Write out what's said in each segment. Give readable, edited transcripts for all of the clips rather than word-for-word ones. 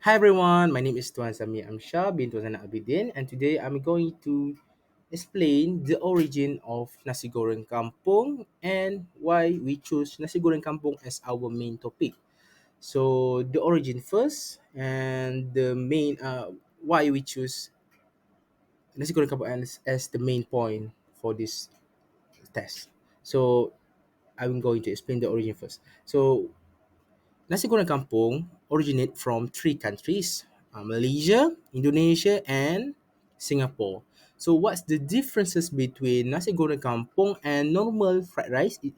Hi everyone, my name is Tuan Sami Amshah bin Tuan Zainal Abidin, and today I'm going to explain the origin of nasi goreng kampung and why we choose nasi goreng kampung as our main topic. So the origin first and the main why we choose nasi goreng kampung as the main point for this test. So I'm going to explain the origin first. So nasi goreng kampung originate from three countries, Malaysia, Indonesia, and Singapore. So what's the differences between nasi goreng kampung and normal fried rice? Be-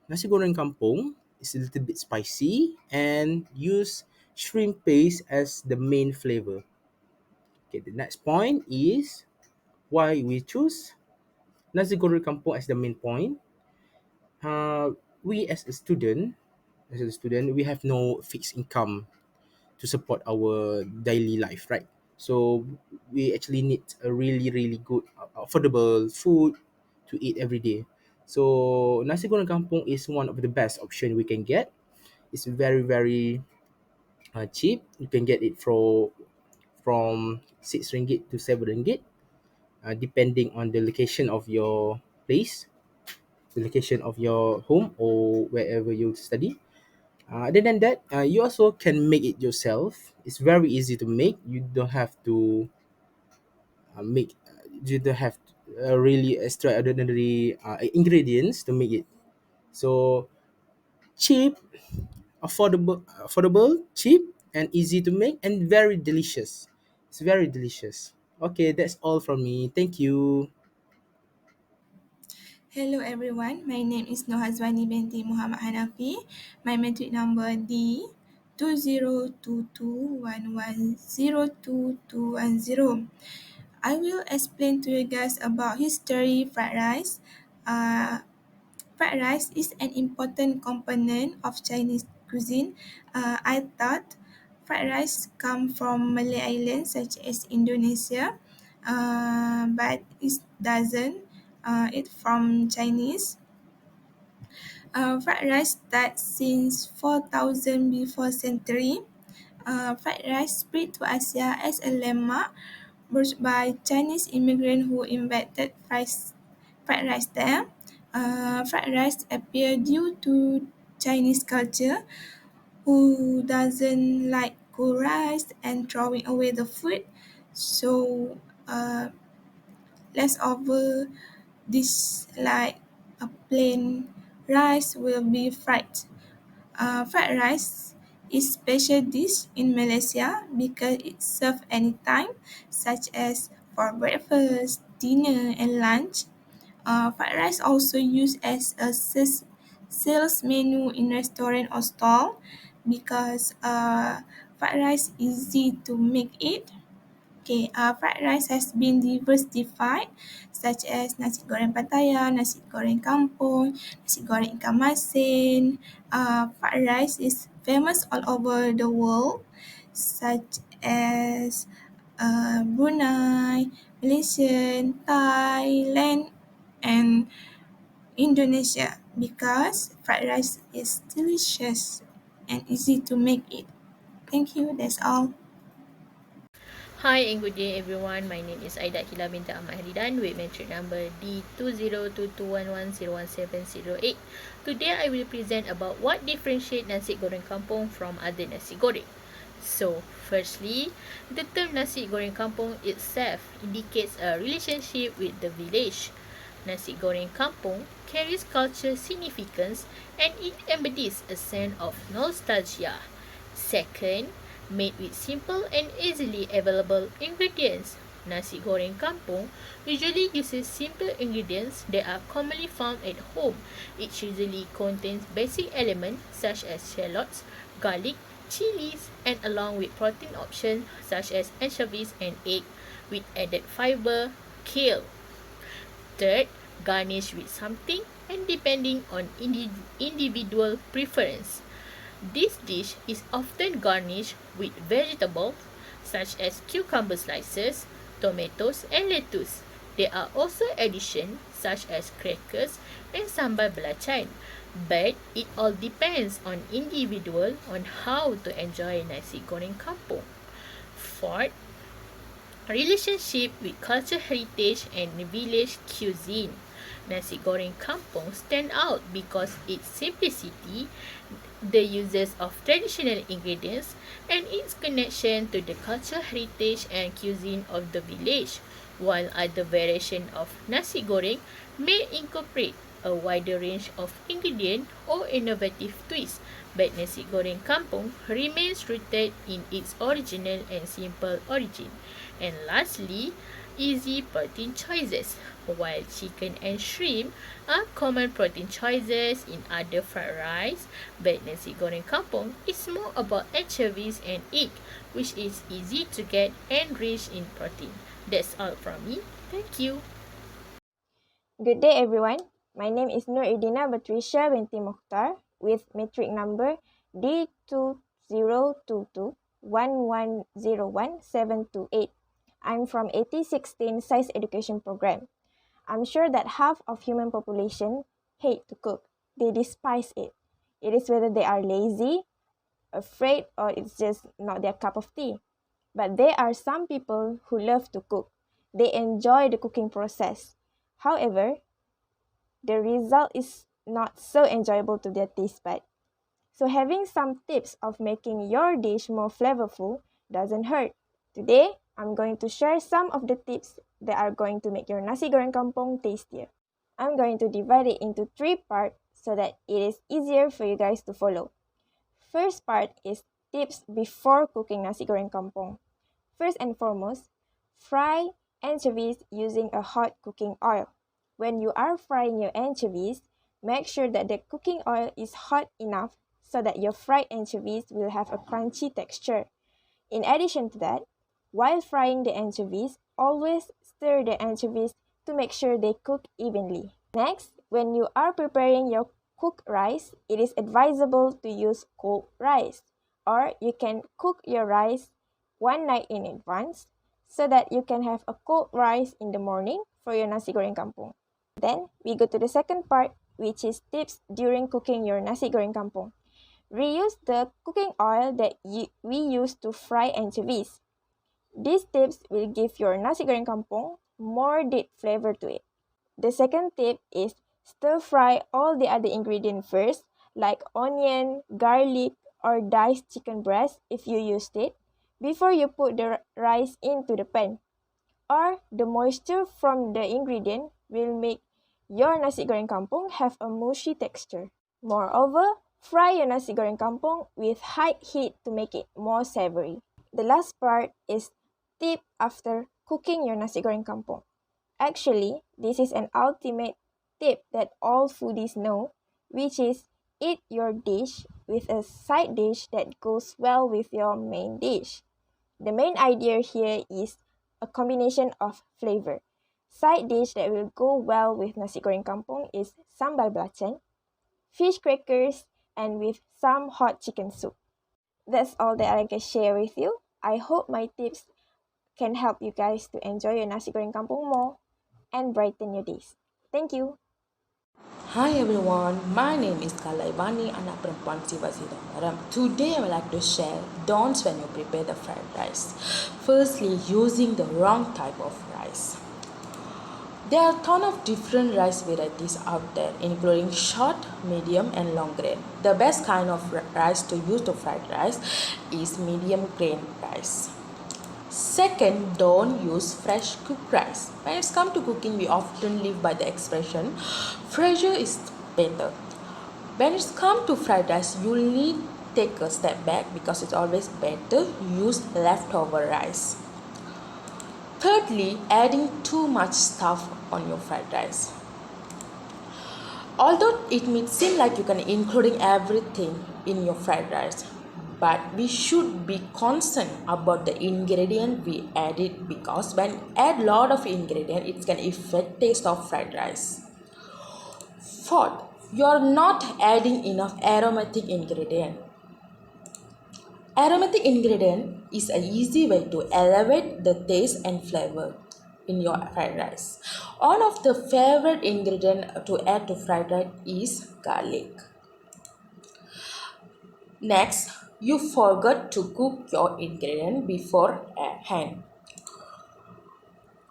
Nasi goreng kampung is a little bit spicy and use shrimp paste as the main flavor. Okay, the next point is why we choose nasi goreng kampung as the main point. We as a student, we have no fixed income to support our daily life, right? So we actually need a really, really good, affordable food to eat every day. So nasi goreng kampung is one of the best option we can get. It's very, very cheap. You can get it from RM6 to RM7, depending on the location of your place, the location of your home or wherever you study. Other than that, you also can make it yourself. It's very easy to make. You don't have to make. You don't have really extraordinary ingredients to make it. So cheap, cheap, and easy to make, and very delicious. It's very delicious. Okay, that's all from me. Thank you. Hello everyone, my name is Nohazwani binti Muhammad Hanafi. My metric number D 2022110210. I will explain to you guys about history fried rice. Fried rice is an important component of Chinese cuisine. I thought fried rice come from Malay islands such as Indonesia, but it doesn't. It's from Chinese. Fried rice starts since 4000 before century. Fried rice spread to Asia as a lemma brought by Chinese immigrants who invented fried rice there. Fried rice appeared due to Chinese culture who doesn't like cool rice and throwing away the food. So leftover dish like a plain rice will be fried. Fried rice is special dish in Malaysia because it's served anytime, such as for breakfast, dinner, and lunch. Fried rice also used as a sales menu in restaurant or stall because fried rice easy to make it. Okay, fried rice has been diversified, such as nasi goreng Pattaya, nasi goreng kampung, nasi goreng ikan masin. Fried rice is famous all over the world, such as Brunei, Malaysia, Thailand, and Indonesia, because fried rice is delicious and easy to make it. Thank you. That's all. Hi and good day everyone. My name is Aida Hila binti Ahmad Haridan with metric number D202211017008. Today I will present about what differentiate nasi goreng kampung from other nasi goreng. So, firstly, the term nasi goreng kampung itself indicates a relationship with the village. Nasi goreng kampung carries cultural significance and it embodies a sense of nostalgia. Second, made with simple and easily available ingredients. Nasi goreng kampung usually uses simple ingredients that are commonly found at home. It usually contains basic elements such as shallots, garlic, chilies, and along with protein options such as anchovies and egg with added fiber, kale. Third, garnish with something and depending on individual preference. This dish is often garnished with vegetables such as cucumber slices, tomatoes, and lettuce. There are also additions such as crackers and sambal belacan, but it all depends on individual on how to enjoy nasi goreng kampung. Fourth, relationship with cultural heritage and village cuisine. Nasi goreng kampung stand out because its simplicity, the uses of traditional ingredients, and its connection to the cultural heritage and cuisine of the village, while other variations of nasi goreng may incorporate a wider range of ingredients or innovative twists, but nasi goreng kampung remains rooted in its original and simple origin. And lastly, easy protein choices. While chicken and shrimp are common protein choices in other fried rice, but nasi goreng kampung is more about anchovies and egg, which is easy to get and rich in protein. That's all from me. Thank you. Good day, everyone. My name is Nur Idina Batrisha binti Mukhtar with matric number D2022110178. I'm from 8016 Science Education Program. I'm sure that half of human population hate to cook. They despise it. It is whether they are lazy, afraid, or it's just not their cup of tea. But there are some people who love to cook. They enjoy the cooking process. However, the result is not so enjoyable to their taste bud. So having some tips of making your dish more flavorful doesn't hurt. Today, I'm going to share some of the tips that are going to make your nasi goreng kampung tastier. I'm going to divide it into 3 parts so that it is easier for you guys to follow. First part is tips before cooking nasi goreng kampung. First and foremost, fry anchovies using a hot cooking oil. When you are frying your anchovies, make sure that the cooking oil is hot enough so that your fried anchovies will have a crunchy texture. In addition to that, while frying the anchovies, always stir the anchovies to make sure they cook evenly. Next, when you are preparing your cooked rice, it is advisable to use cold rice, or you can cook your rice one night in advance so that you can have a cold rice in the morning for your nasi goreng kampung. Then we go to the second part, which is tips during cooking your nasi goreng kampung. Reuse the cooking oil that we use to fry anchovies. These tips will give your nasi goreng kampung more deep flavor to it. The second tip is stir fry all the other ingredients first, like onion, garlic, or diced chicken breast if you used it, before you put the rice into the pan. Or the moisture from the ingredient will make your nasi goreng kampung have a mushy texture. Moreover, fry your nasi goreng kampung with high heat to make it more savory. The last part is tip after cooking your nasi goreng kampung. Actually, this is an ultimate tip that all foodies know, which is eat your dish with a side dish that goes well with your main dish. The main idea here is a combination of flavor. Side dish that will go well with nasi goreng kampung is sambal belacan, fish crackers, and with some hot chicken soup. That's all that I can share with you. I hope my tips can help you guys to enjoy your nasi goreng kampung more and brighten your days. Thank you. Hi everyone, my name is Kalaibani, anak perempuan Siva Siddharam. Today I would like to share don'ts when you prepare the fried rice. Firstly, using the wrong type of rice. There are a ton of different rice varieties out there, including short, medium, and long grain. The best kind of rice to use to fried rice is medium grain rice. Second, don't use fresh cooked rice. When it's come to cooking, we often live by the expression, fresher is better. When it's come to fried rice, you'll need to take a step back because it's always better use leftover rice. Thirdly, adding too much stuff on your fried rice. Although it may seem like you can including everything in your fried rice, but we should be concerned about the ingredient we added because when add lot of ingredient, it can affect taste of fried rice. Fourth, you are not adding enough aromatic ingredient. Aromatic ingredient is an easy way to elevate the taste and flavor. in your fried rice. One of the favorite ingredient to add to fried rice is garlic. Next, you forgot to cook your ingredient beforehand.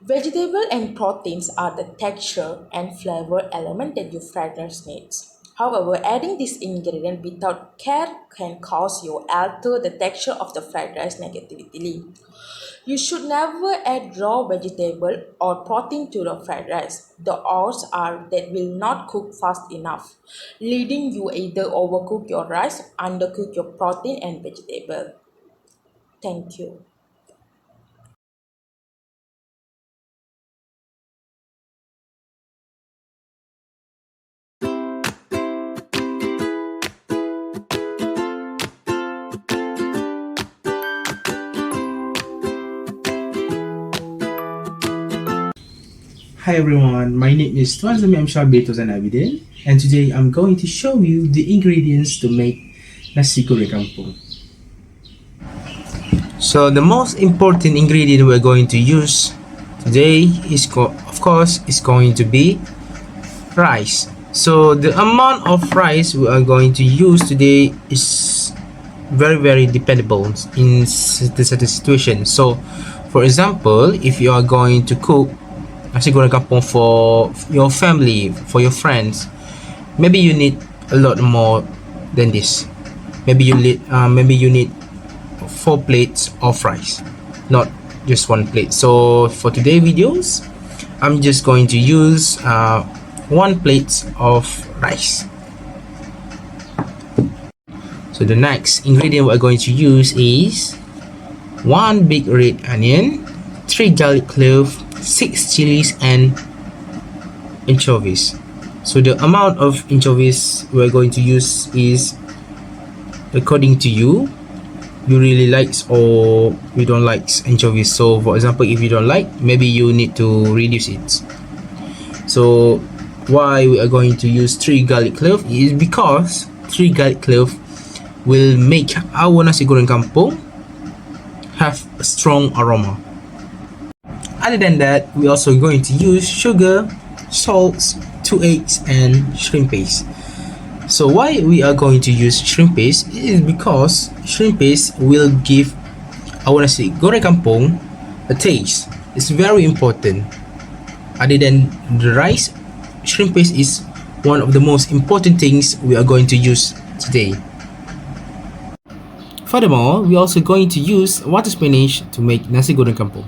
Vegetable and proteins are the texture and flavor element that your fried rice needs. However, adding this ingredient without care can cause you alter the texture of the fried rice negatively. You should never add raw vegetable or protein to the fried rice. The odds are that will not cook fast enough, leading you either overcook your rice, undercook your protein and vegetable. Thank you. Hi everyone, my name is Tuan Zami Amshar Betosan Abidin, and today I'm going to show you the ingredients to make nasi goreng kampung. So the most important ingredient we're going to use today is of course is going to be rice. So the amount of rice we are going to use today is very dependable in the certain situation. So for example, if you are going to cook nasi goreng kampung for your family, for your friends, maybe you need a lot more than this. Maybe you need 4 plates of rice, not just 1 plate. So for today videos, I'm just going to use 1 plate of rice. So the next ingredient we're going to use is 1 big red onion, 3 garlic cloves, 6 chilies and anchovies. So the amount of anchovies we're going to use is according to you. You really likes or you don't like anchovies. So for example, if you don't like, maybe you need to reduce it. So why we are going to use 3 garlic cloves is because 3 garlic cloves will make our nasi goreng kampung have a strong aroma. Other than that, we're also going to use sugar, salt, 2 eggs and shrimp paste. So why we are going to use shrimp paste is because shrimp paste will give our nasi goreng kampung a taste. It's very important. Other than the rice, shrimp paste is one of the most important things we are going to use today. Furthermore, we're also going to use water spinach to make nasi goreng kampung.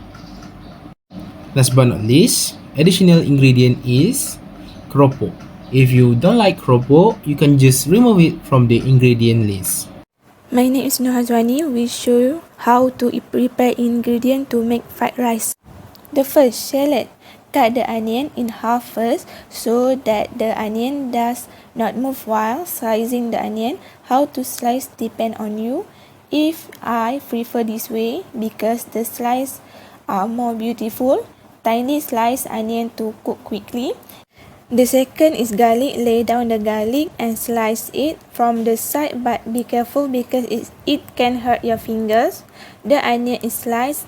Last but not least, additional ingredient is keropok. If you don't like keropok, you can just remove it from the ingredient list. My name is Nohazwani. We show you how to prepare ingredient to make fried rice. The first, shallot. Cut the onion in half first so that the onion does not move while slicing the onion. How to slice depend on you. If I prefer this way because the slices are more beautiful. Tiny slice onion to cook quickly. The second is garlic. Lay down the garlic and slice it from the side, but be careful because it can hurt your fingers. The onion is sliced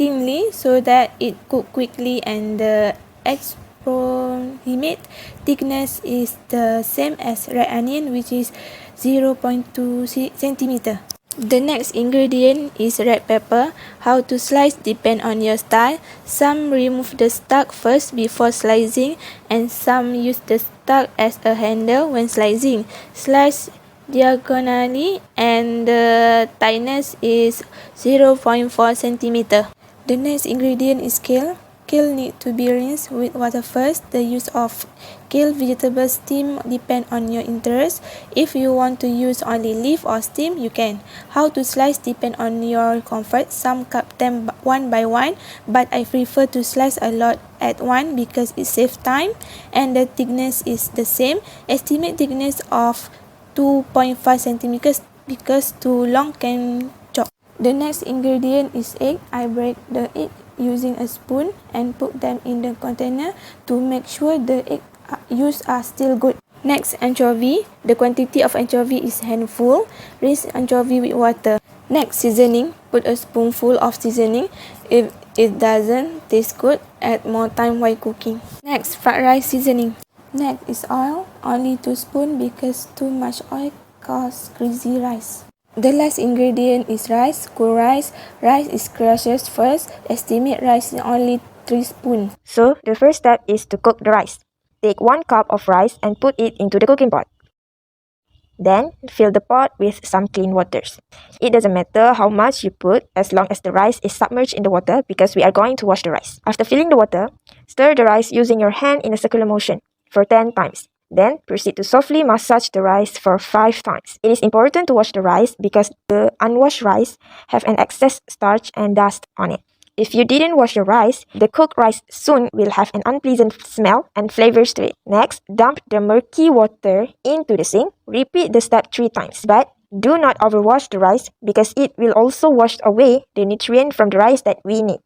thinly so that it cook quickly, and the approximate thickness is the same as red onion, which is 0.2 centimeter. The next ingredient is red pepper. How to slice depend on your style. Some remove the stalk first before slicing, and some use the stalk as a handle when slicing. Slice diagonally and the thickness is 0.4 centimeter. The next ingredient is kale. Kale need to be rinsed with water first. The use of kale vegetable steam depend on your interest. If you want to use only leaf or steam, you can. How to slice depend on your comfort. Some cut them one by one, but I prefer to slice a lot at one because it saves time, and the thickness is the same. Estimate thickness of 2.5 centimeters because too long can chop. The next ingredient is egg. I break the egg using a spoon and put them in the container to make sure the egg used are still good. Next, anchovy. The quantity of anchovy is handful. Rinse anchovy with water. Next, seasoning. Put a spoonful of seasoning. If it doesn't taste good, add more time while cooking. Next, fried rice seasoning. Next is oil, only 2 spoons because too much oil causes greasy rice. The last ingredient is rice, cool rice. Rice is crushed first. Estimate rice is only 3 spoons. So the first step is to cook the rice. Take 1 cup of rice and put it into the cooking pot. Then fill the pot with some clean waters. It doesn't matter how much you put as long as the rice is submerged in the water because we are going to wash the rice. After filling the water, stir the rice using your hand in a circular motion for 10 times. Then proceed to softly massage the rice for 5 times. It is important to wash the rice because the unwashed rice have an excess starch and dust on it. If you didn't wash your rice, the cooked rice soon will have an unpleasant smell and flavors to it. Next, dump the murky water into the sink. Repeat the step 3 times, but do not overwash the rice because it will also wash away the nutrient from the rice that we need.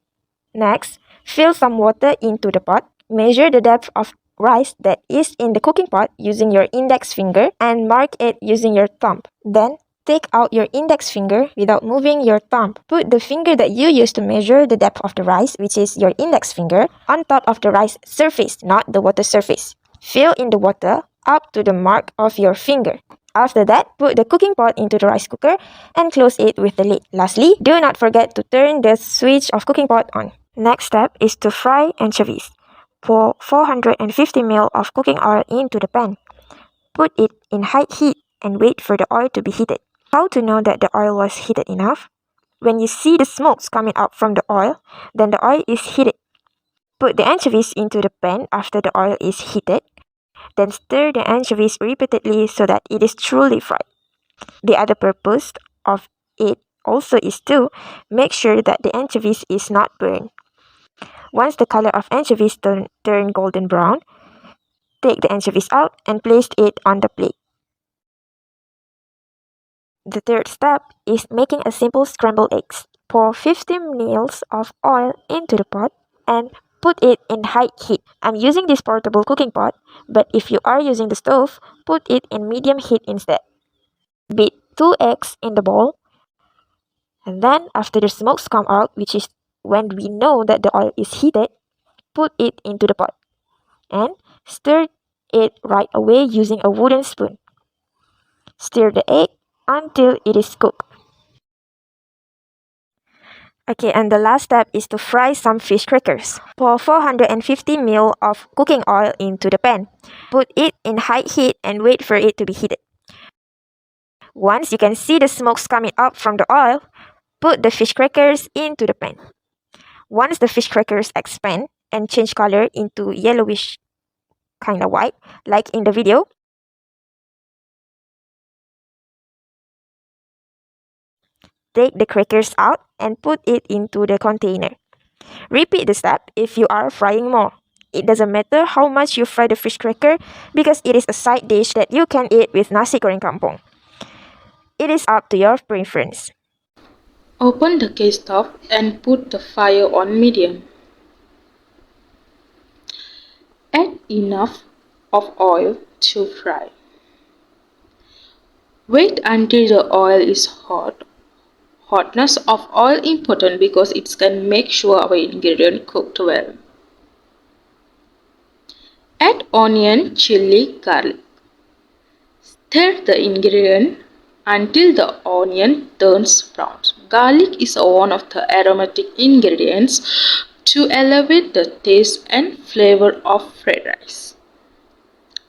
Next, fill some water into the pot. Measure the depth of rice that is in the cooking pot using your index finger and mark it using your thumb. Then, take out your index finger without moving your thumb. Put the finger that you use to measure the depth of the rice, which is your index finger, on top of the rice surface, not the water surface. Fill in the water up to the mark of your finger. After that, put the cooking pot into the rice cooker and close it with the lid. Lastly, do not forget to turn the switch of cooking pot on. Next step is to fry anchovies. Pour 450 ml of cooking oil into the pan. Put it in high heat and wait for the oil to be heated. How to know that the oil was heated enough? When you see the smokes coming up from the oil, then the oil is heated. Put the anchovies into the pan after the oil is heated. Then stir the anchovies repeatedly so that it is truly fried. The other purpose of it also is to make sure that the anchovies is not burned. Once the color of anchovies turn golden brown, take the anchovies out and place it on the plate. The third step is making a simple scrambled eggs. Pour 15 ml of oil into the pot and put it in high heat. I'm using this portable cooking pot, but if you are using the stove, put it in medium heat instead. Beat 2 eggs in the bowl, and then after the smokes come out, which is when we know that the oil is heated, put it into the pot and stir it right away using a wooden spoon. Stir the egg until it is cooked. Okay, and the last step is to fry some fish crackers. Pour 450 ml of cooking oil into the pan. Put it in high heat and wait for it to be heated. Once you can see the smokes coming up from the oil, put the fish crackers into the pan. Once the fish crackers expand and change color into yellowish kind of white, like in the video, take the crackers out and put it into the container. Repeat the step if you are frying more. It doesn't matter how much you fry the fish cracker because it is a side dish that you can eat with nasi goreng kampung. It is up to your preference. Open the gas stove and put the fire on medium. Add enough of oil to fry. Wait until the oil is hot. Hotness of oil important because it can make sure our ingredient cooked well. Add onion, chili, garlic. Stir the ingredient until the onion turns brown. Garlic is one of the aromatic ingredients to elevate the taste and flavor of fried rice.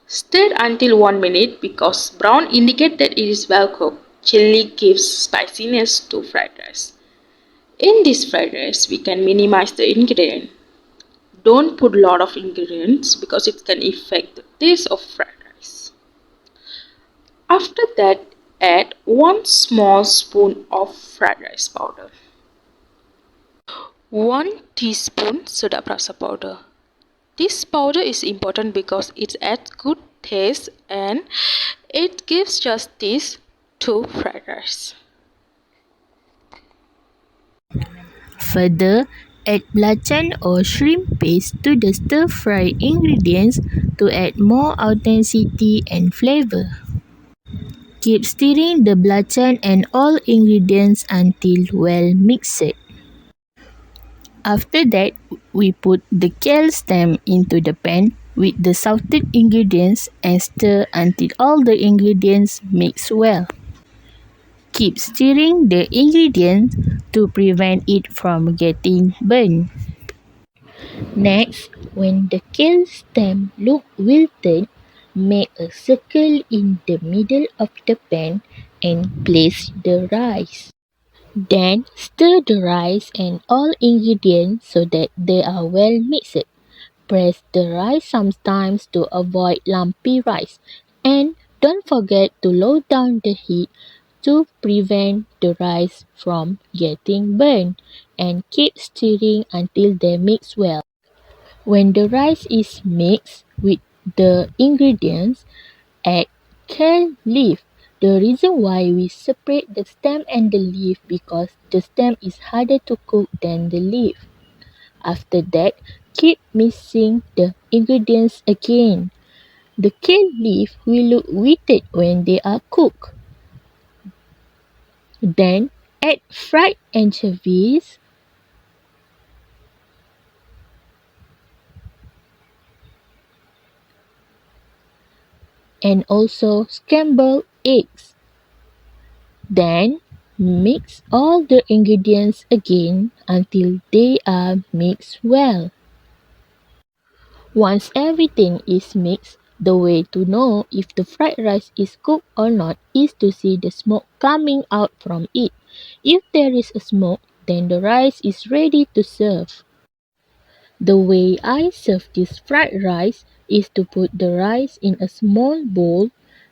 Stir until 1 minute because brown indicates that it is well cooked. Chili gives spiciness to fried rice. In this fried rice, we can minimize the ingredient. Don't put a lot of ingredients because it can affect the taste of fried rice. After that, add 1 small spoon of fried rice powder. 1 teaspoon soda rasa powder. This powder is important because it adds good taste and it gives justice to fried rice. Further, add belacan or shrimp paste to the stir-fry ingredients to add more authenticity and flavor. Keep stirring the belacan and all ingredients until well mixed. After that, we put the kale stem into the pan with the salted ingredients and stir until all the ingredients mix well. Keep stirring the ingredients to prevent it from getting burnt. Next, when the kale stem look wilted, make a circle in the middle of the pan and place the rice. Then stir the rice and all ingredients so that they are well mixed. Press the rice sometimes to avoid lumpy rice, and don't forget to lower down the heat to prevent the rice from getting burned, and keep stirring until they mix well. When the rice is mixed with the ingredients, add kale leaf. The reason why we separate the stem and the leaf because the stem is harder to cook than the leaf. After that, keep mixing the ingredients again. The kale leaf will look wilted when they are cooked. Then add fried anchovies and also scrambled eggs. Then mix all the ingredients again until they are mixed well. Once everything is mixed, the way to know if the fried rice is cooked or not is to see the smoke coming out from it. If there is a smoke, then the rice is ready to serve. The way I serve this fried rice is to put the rice in a small bowl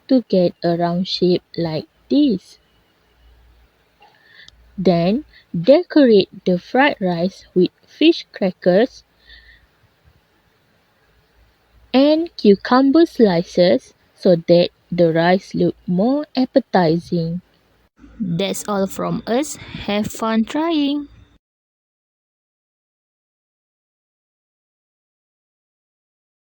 to get a round shape like this. Then decorate the fried rice with fish crackers and cucumber slices so that the rice look more appetizing. That's all from us. Have fun trying!